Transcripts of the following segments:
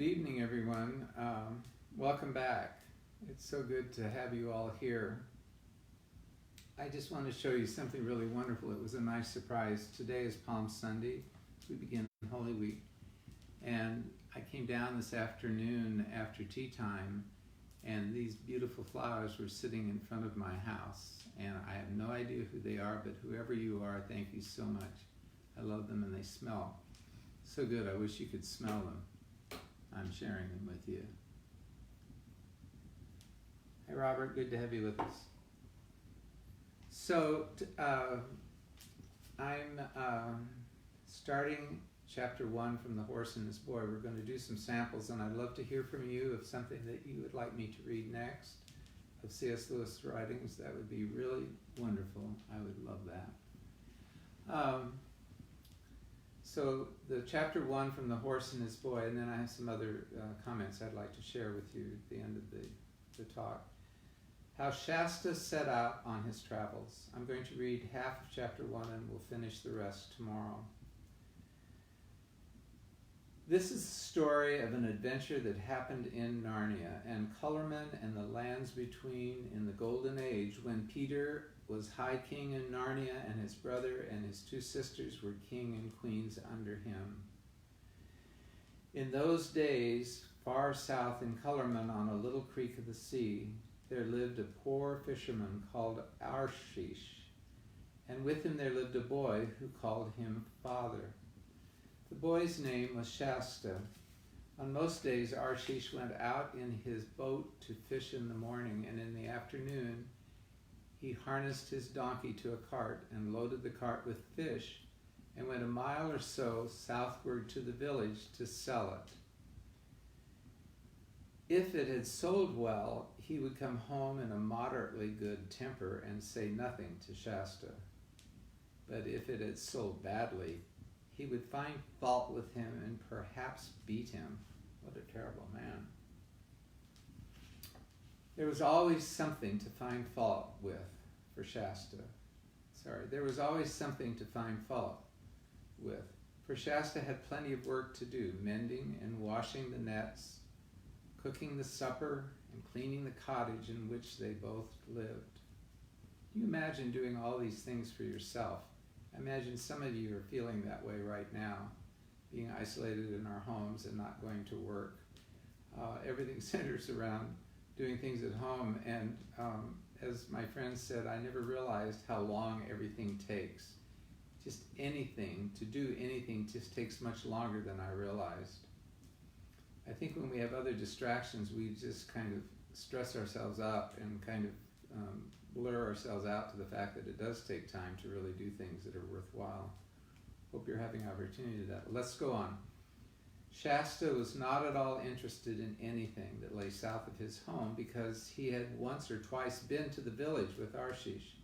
Good evening, everyone. Welcome back. It's so good to have you all here. I just want to show you something really wonderful. It was a nice surprise. Today is Palm Sunday. We begin Holy Week. And I came down this afternoon after tea time, and these beautiful flowers were sitting in front of my house. And I have no idea who they are, but whoever you are, thank you so much. I love them and they smell so good. I wish you could smell them. I'm sharing them with you. Hey Robert, good to have you with us. So I'm starting chapter 1 from The Horse and His Boy. We're going to do some samples, and I'd love to hear from you of something that you would like me to read next of C.S. Lewis writings. That would be really wonderful. I would love that. So the chapter 1 from The Horse and His Boy, and then I have some other comments I'd like to share with you at the end of the talk. How Shasta set out on his travels. I'm going to read half of chapter 1 and we'll finish the rest tomorrow. This is the story of an adventure that happened in Narnia and Cullerman and the lands between in the Golden Age when Peter was High King in Narnia and his brother and his 2 sisters were king and queens under him. In those days, far south in Cullerman on a little creek of the sea, there lived a poor fisherman called Arshish, and with him there lived a boy who called him Father. The boy's name was Shasta. On most days, Arshish went out in his boat to fish in the morning, and in the afternoon, he harnessed his donkey to a cart and loaded the cart with fish and went a mile or so southward to the village to sell it. If it had sold well, he would come home in a moderately good temper and say nothing to Shasta. But if it had sold badly, he would find fault with him and perhaps beat him. What a terrible man. There was always something to find fault with for Shasta. There was always something to find fault with. For Shasta had plenty of work to do, mending and washing the nets, cooking the supper, and cleaning the cottage in which they both lived. Can you imagine doing all these things for yourself? I imagine some of you are feeling that way right now, being isolated in our homes and not going to work. Everything centers around doing things at home, and as my friend said, I never realized how long everything takes. Just anything, to do anything just takes much longer than I realized. I think when we have other distractions, we just kind of stress ourselves up and kind of blur ourselves out to the fact that it does take time to really do things that are worthwhile. Hope you're having opportunity to that. Let's go on. Shasta was not at all interested in anything that lay south of his home because he had once or twice been to the village with Arshish.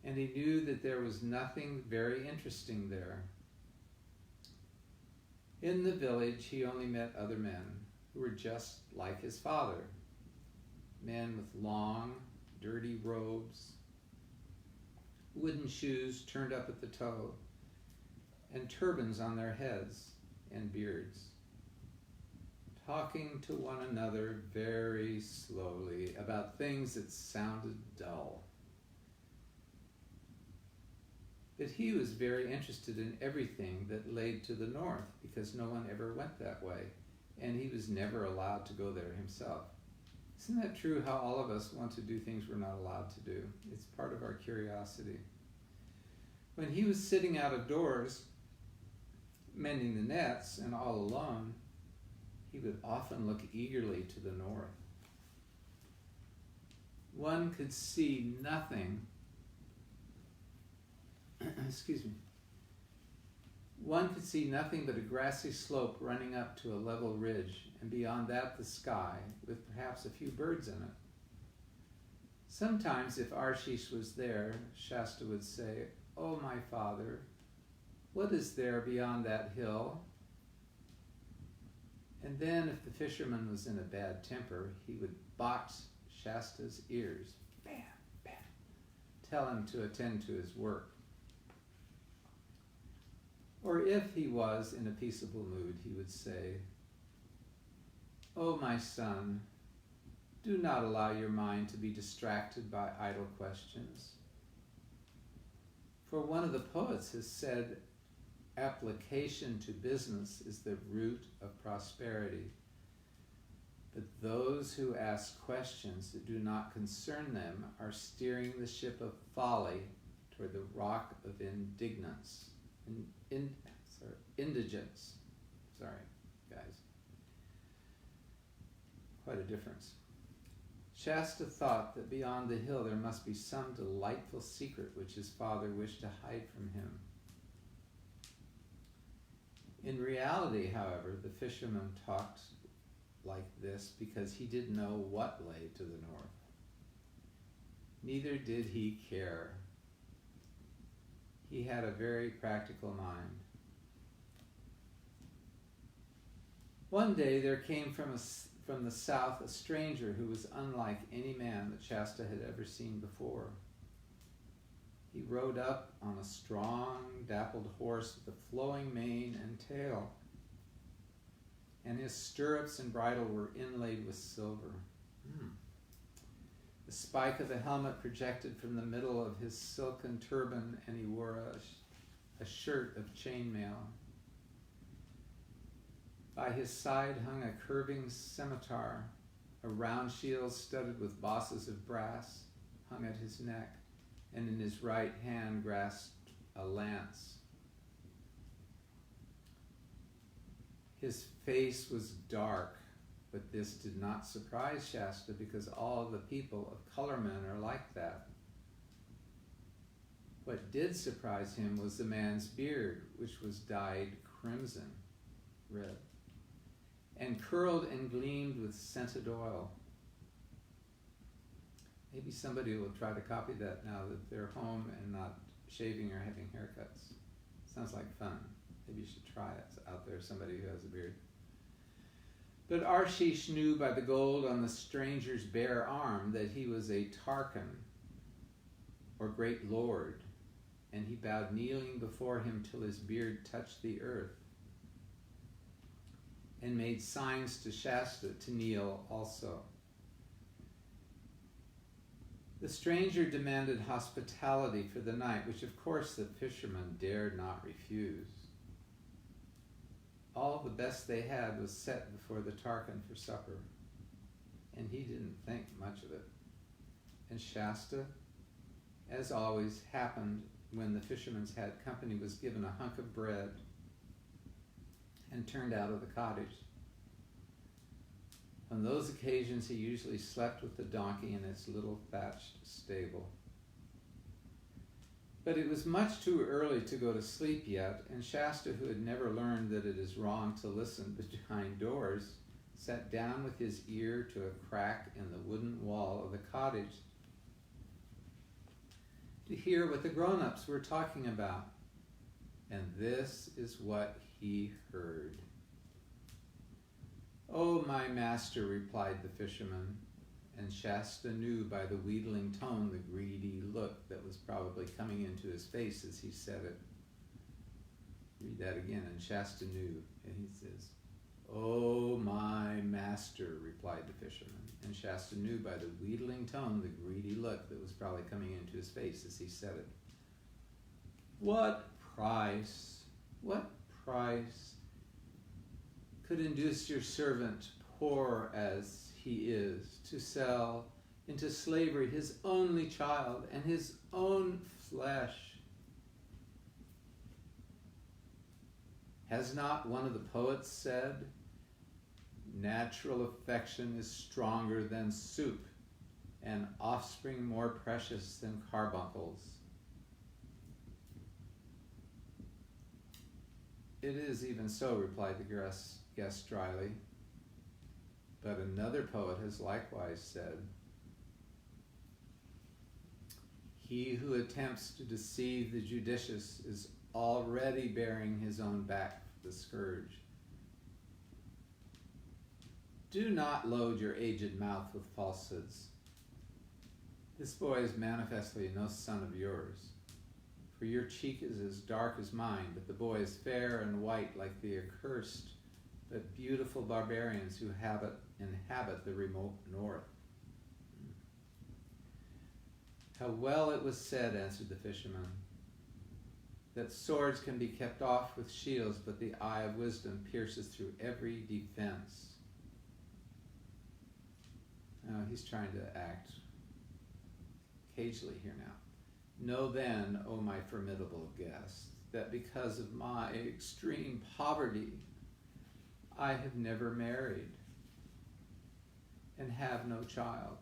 And he knew that there was nothing very interesting there. In the village, he only met other men who were just like his father. Men with long, dirty robes, wooden shoes turned up at the toe, and turbans on their heads and beards, talking to one another very slowly about things that sounded dull. But he was very interested in everything that lay to the north because no one ever went that way, and he was never allowed to go there himself. Isn't that true how all of us want to do things we're not allowed to do? It's part of our curiosity. When he was sitting out of doors, mending the nets and all alone, he would often look eagerly to the north. One could see nothing One could see nothing but a grassy slope running up to a level ridge, and beyond that the sky, with perhaps a few birds in it. Sometimes, if Arshish was there, Shasta would say, "Oh, my father, what is there beyond that hill?" And then, if the fisherman was in a bad temper, he would box Shasta's ears. Bam, bam. Tell him to attend to his work. Or if he was in a peaceable mood, he would say, O my son, do not allow your mind to be distracted by idle questions. For one of the poets has said, application to business is the root of prosperity. But those who ask questions that do not concern them are steering the ship of folly toward the rock of indigence. Indigence. Sorry, guys. Quite a difference. Shasta thought that beyond the hill there must be some delightful secret which his father wished to hide from him. In reality, however, the fisherman talked like this because he didn't know what lay to the north. Neither did he care. He had a very practical mind. One day there came from the south a stranger who was unlike any man that Shasta had ever seen before. He rode up on a strong, dappled horse with a flowing mane and tail, and his stirrups and bridle were inlaid with silver. The spike of the helmet projected from the middle of his silken turban, and he wore a shirt of chainmail. By his side hung a curving scimitar. A round shield studded with bosses of brass hung at his neck, and in his right hand grasped a lance. His face was dark, but this did not surprise Shasta because all the people of color men are like that. What did surprise him was the man's beard, which was dyed crimson, red, and curled and gleamed with scented oil. Maybe somebody will try to copy that now that they're home and not shaving or having haircuts. Sounds like fun. Maybe you should try it out there, somebody who has a beard. But Arshish knew by the gold on the stranger's bare arm that he was a Tarkan, or great lord, and he bowed kneeling before him till his beard touched the earth, and made signs to Shasta to kneel also. The stranger demanded hospitality for the night, which of course the fisherman dared not refuse. All the best they had was set before the Tarkan for supper, and he didn't think much of it. And Shasta, as always happened when the fisherman's had company, was given a hunk of bread and turned out of the cottage. On those occasions he usually slept with the donkey in its little thatched stable. But it was much too early to go to sleep yet, and Shasta, who had never learned that it is wrong to listen behind doors, sat down with his ear to a crack in the wooden wall of the cottage to hear what the grown-ups were talking about. And this is what he heard. "Oh, my master," replied the fisherman, and Shasta knew by the wheedling tone the greedy look that was probably coming into his face as he said it. Read that again, and Shasta knew, and he says, "Oh, my master," replied the fisherman, and Shasta knew by the wheedling tone the greedy look that was probably coming into his face as he said it. What price could induce your servant, poor as he is, to sell into slavery his only child and his own flesh? Has not one of the poets said, 'Natural affection is stronger than soup, and offspring more precious than carbuncles'?" "It is even so," replied the guest dryly. "But another poet has likewise said, 'He who attempts to deceive the judicious is already bearing his own back the scourge.' Do not load your aged mouth with falsehoods. This boy is manifestly no son of yours. For your cheek is as dark as mine, but the boy is fair and white like the accursed, but beautiful barbarians who inhabit the remote north. How well it was said, answered the fisherman, that swords can be kept off with shields, but the eye of wisdom pierces through every defense. Now he's trying to act cagely here now. Know then, O my formidable guest, that because of my extreme poverty, I have never married and have no child.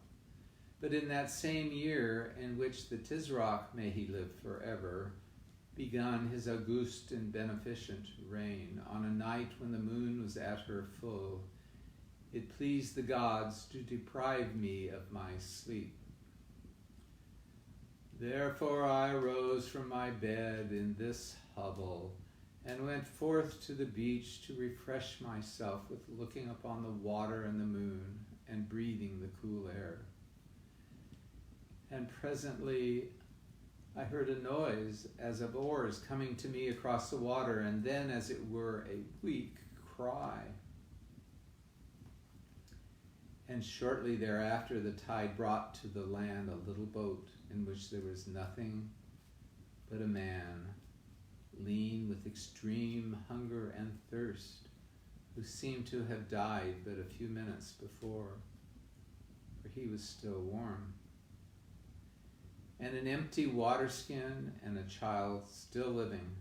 But in that same year in which the Tisroch, may he live forever, begun his august and beneficent reign, on a night when the moon was at her full, it pleased the gods to deprive me of my sleep. Therefore I rose from my bed in this hovel and went forth to the beach to refresh myself with looking upon the water and the moon and breathing the cool air. And presently I heard a noise as of oars coming to me across the water, and then as it were a weak cry. And shortly thereafter the tide brought to the land a little boat in which there was nothing but a man, lean with extreme hunger and thirst, who seemed to have died but a few minutes before, for he was still warm. And an empty waterskin and a child still living.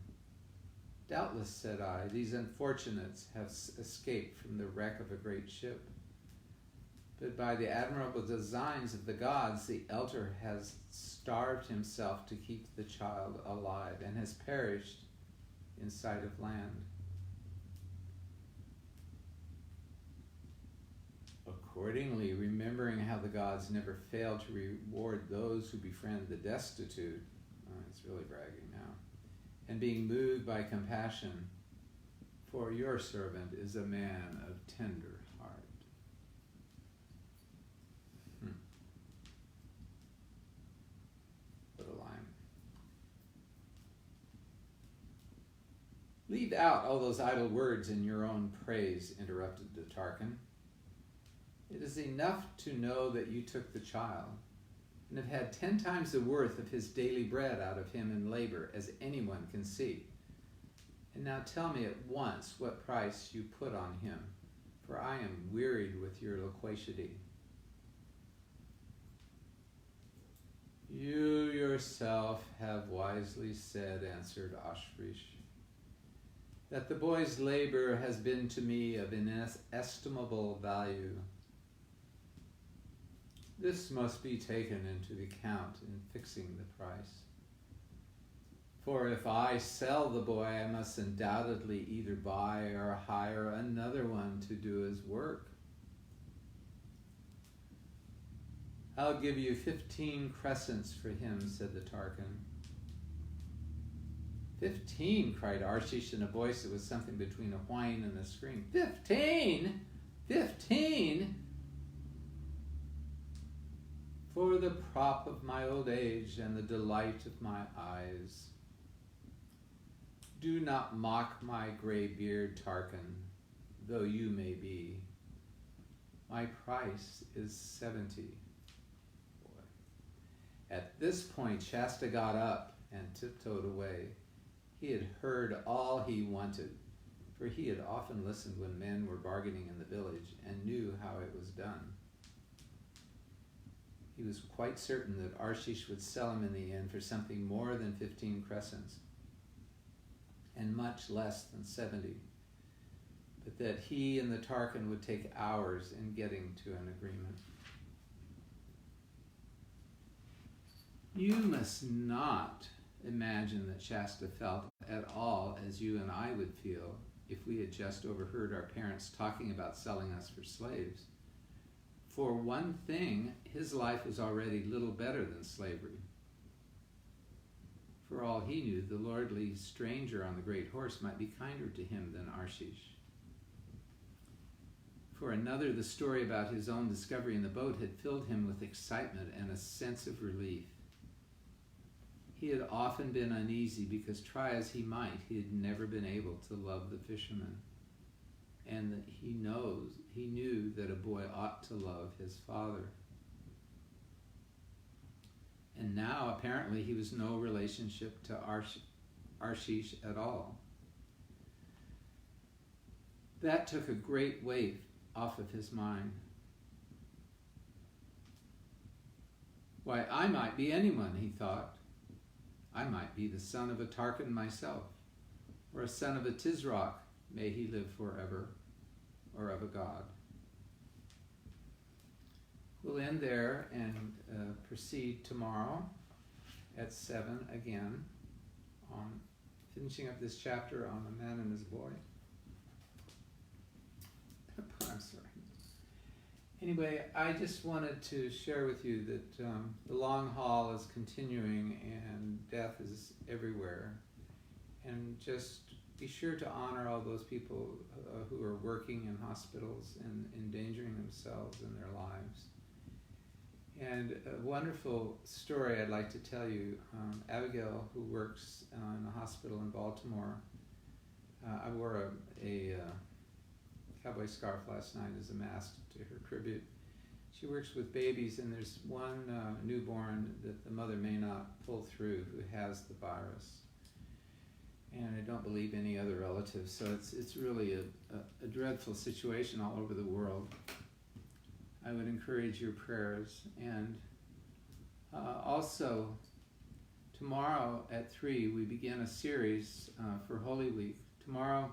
Doubtless, said I, these unfortunates have escaped from the wreck of a great ship. But by the admirable designs of the gods, the elder has starved himself to keep the child alive and has perished in sight of land. Accordingly, remembering how the gods never fail to reward those who befriend the destitute, it's really bragging now, and being moved by compassion, for your servant is a man of tender heart. What a line. Leave out all those idle words in your own praise, interrupted the Tarquin. It is enough to know that you took the child, and have had 10 times the worth of his daily bread out of him in labor, as anyone can see. And now tell me at once what price you put on him, for I am wearied with your loquacity. You yourself have wisely said, answered Ashrish, that the boy's labor has been to me of inestimable value. This must be taken into account in fixing the price. For if I sell the boy, I must undoubtedly either buy or hire another one to do his work. I'll give you 15 crescents for him, said the Tarquin. 15, cried Arshish in a voice that was something between a whine and a scream. 15? 15? For the prop of my old age and the delight of my eyes. Do not mock my gray beard, Tarquin, though you may be. My price is 70. Boy. At this point, Shasta got up and tiptoed away. He had heard all he wanted, for he had often listened when men were bargaining in the village and knew how it was done. He was quite certain that Arshish would sell him in the end for something more than 15 crescents, and much less than 70, but that he and the Tarquin would take hours in getting to an agreement. You must not imagine that Shasta felt at all as you and I would feel if we had just overheard our parents talking about selling us for slaves. For one thing, his life was already little better than slavery. For all he knew, the lordly stranger on the great horse might be kinder to him than Arshish. For another, the story about his own discovery in the boat had filled him with excitement and a sense of relief. He had often been uneasy because, try as he might, he had never been able to love the fisherman. and that he knew that a boy ought to love his father. And now apparently he was no relationship to Arshish at all. That took a great weight off of his mind. Why, I might be anyone, he thought. I might be the son of a Tarkin myself, or a son of a Tizrock, may he live forever, or of a god. We'll end there and proceed tomorrow at 7 again on finishing up this chapter on a man and his boy. I'm sorry. Anyway, I just wanted to share with you that the long haul is continuing and death is everywhere. And just be sure to honor all those people who are working in hospitals and endangering themselves and their lives. And a wonderful story I'd like to tell you. Abigail, who works in a hospital in Baltimore, I wore a cowboy scarf last night as a mask to her tribute. She works with babies, and there's one newborn that the mother may not pull through who has the virus. And I don't believe any other relatives, so it's really a dreadful situation all over the world. I would encourage your prayers. And also, tomorrow at 3, we begin a series for Holy Week. Tomorrow,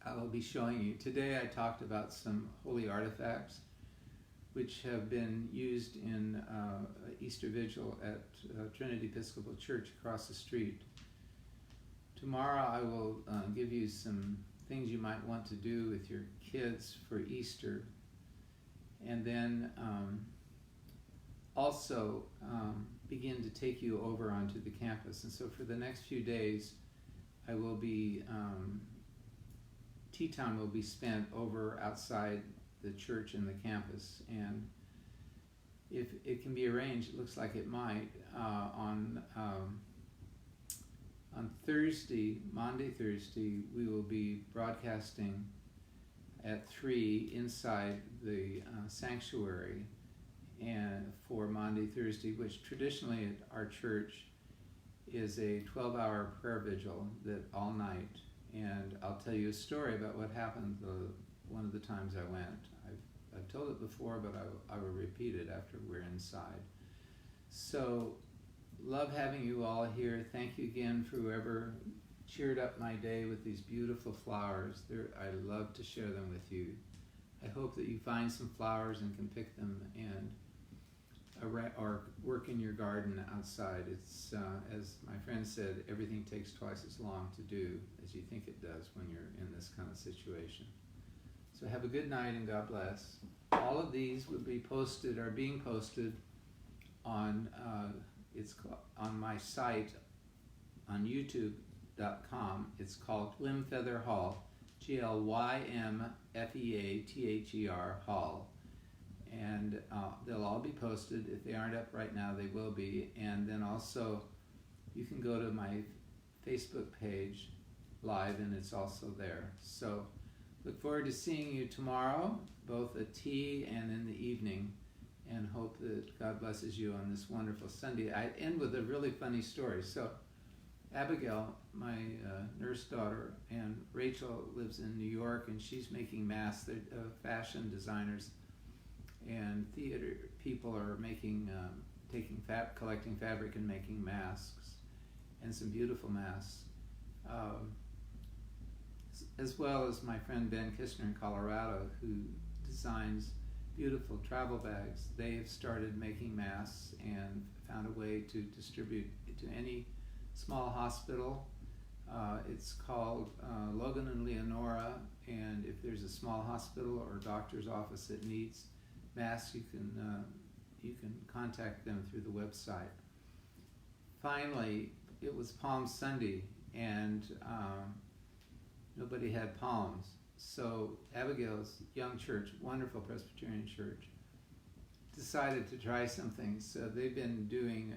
I will be showing you. Today I talked about some holy artifacts which have been used in Easter Vigil at Trinity Episcopal Church across the street. Tomorrow I will give you some things you might want to do with your kids for Easter. And then also begin to take you over onto the campus. And so for the next few days, I will be, tea time will be spent over outside the church and the campus. And if it can be arranged, it looks like it might, on Thursday, Maundy Thursday, we will be broadcasting at 3 inside the sanctuary, and for Maundy Thursday, which traditionally at our church is a 12-hour prayer vigil that all night. And I'll tell you a story about what happened one of the times I went. I've told it before, but I will repeat it after we're inside. So, love having you all here. Thank you again for whoever cheered up my day with these beautiful flowers. I love to share them with you. I hope that you find some flowers and can pick them and or work in your garden outside. It's, as my friend said, everything takes twice as long to do as you think it does when you're in this kind of situation. So have a good night and God bless. All of these will be posted, are being posted on on my site on YouTube.com. It's called Glymfeather Hall, Glymfeather Hall. And they'll all be posted. If they aren't up right now, they will be. And then also, you can go to my Facebook page live, and it's also there. So, look forward to seeing you tomorrow, both at tea and in the evening, and hope that God blesses you on this wonderful Sunday. I end with a really funny story. So, Abigail, my nurse daughter, and Rachel lives in New York, and she's making masks. They're fashion designers. And theater people are collecting fabric and making masks, and some beautiful masks, as well as my friend Ben Kistner in Colorado, who designs beautiful travel bags. They have started making masks and found a way to distribute it to any small hospital. It's called Logan and Leonora, and if there's a small hospital or doctor's office that needs masks, you can contact them through the website. Finally, it was Palm Sunday, and nobody had palms. So Abigail's young church, wonderful Presbyterian church, decided to try something. So they've been doing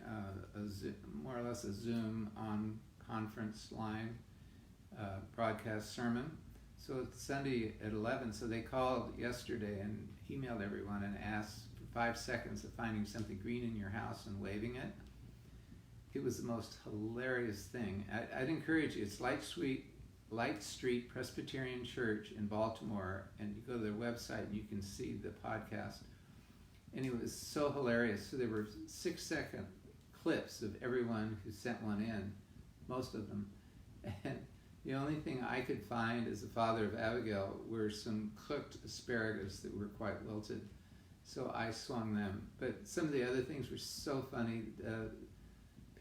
more or less a Zoom on conference line broadcast sermon. So it's Sunday at 11, so they called yesterday and emailed everyone and asked for 5 seconds of finding something green in your house and waving it. It was the most hilarious thing. I'd encourage you. It's Light Street Presbyterian Church in Baltimore, and you go to their website and you can see the podcast. And it was so hilarious. So there were 6-second clips of everyone who sent one in, most of them. And the only thing I could find as the father of Abigail were some cooked asparagus that were quite wilted. So I swung them. But some of the other things were so funny.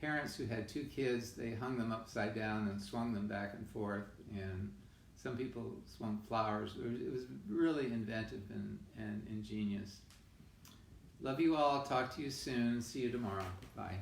Parents who had 2 kids, they hung them upside down and swung them back and forth. And some people swung flowers. It was really inventive and ingenious. Love you all. Talk to you soon. See you tomorrow. Bye.